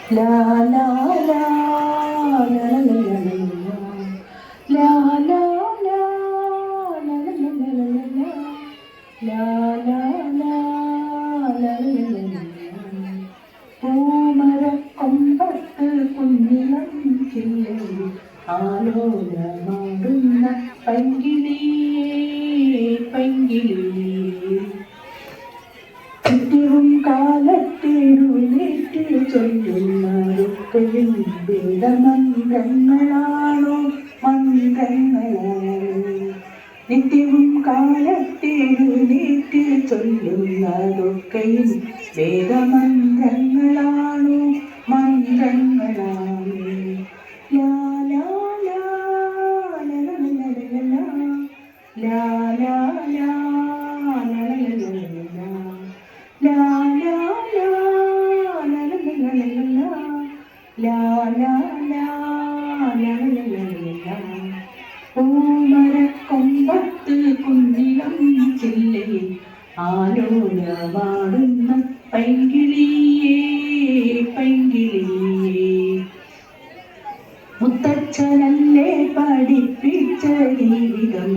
ലാ ലാ ലാ ലാ ലാ ലാ ലാ ലാ ലാ ലാ പൂമരക്കൊമ്പത്ത് കുഞ്ഞിളം ചില്ലയിൽ ആലോലമാടുന്ന പൈങ്കിളിയേ പൈങ്കിളിയേ ചുറ്റിവും കാലത്തേരുവിലേറ്റ് ചൊല്ലുന്നതൊക്കെയും വേദമന്ത്രങ്ങളാണോ മന്ത്രങ്ങളാണോ നിത്യവും കാലത്തേരുവിലേറ്റ് ചൊല്ലുന്നതൊക്കെയും വേദമന്ത്രങ്ങളാണോ മന്ത്രങ്ങളാണോ ലാ ലാ ലാ ലാ ലാ ലാ ലാ ലാ ലാ ലാ ലാ ലാ പൂമരക്കൊമ്പത്ത് കുഞ്ഞിളം ചില്ലയിൽ ആലോലമാടുന്ന പൈങ്കിളിയേ പൈങ്കിളിയേ മുത്തച്ഛനല്ലേ പഠിപ്പിച്ച ജീവിതം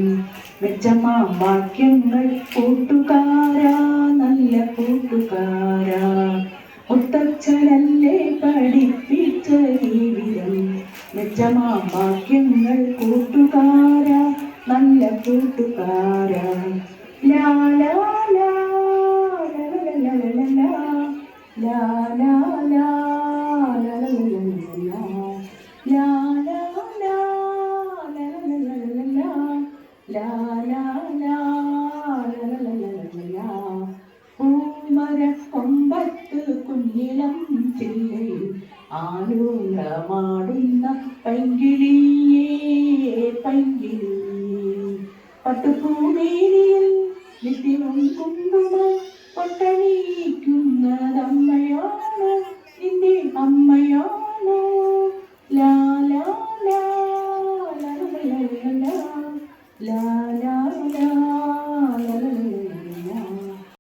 മെച്ചമാ വാക്യങ്ങൾ കൂട്ടുകാരാ നല്ല കൂട്ടുകാരാ മുത്തച്ഛനല്ലേ പഠിപ്പിച്ച ജീവിതം മെച്ചമാ വാക്യങ്ങൾ കൂട്ടുകാരാ നല്ല കൂട്ടുകാരാ ലാ ലാ ലാ ലാ ലാ ലാ ലാ പൂമരക്കൊമ്പത്ത് കുഞ്ഞിളം ചില്ലയിൽ ആലോലമാടുന്ന പൈങ്കിളിയേ പൈങ്കിളിയേ പട്ടുപൂമേനിയിൽ നിത്യവും കുങ്കുമം പൊട്ടണിക്കുന്നതമ്മയാണോ നിന്റെ അമ്മയാണോ ലാ ലാ ലാ ലാ ലാ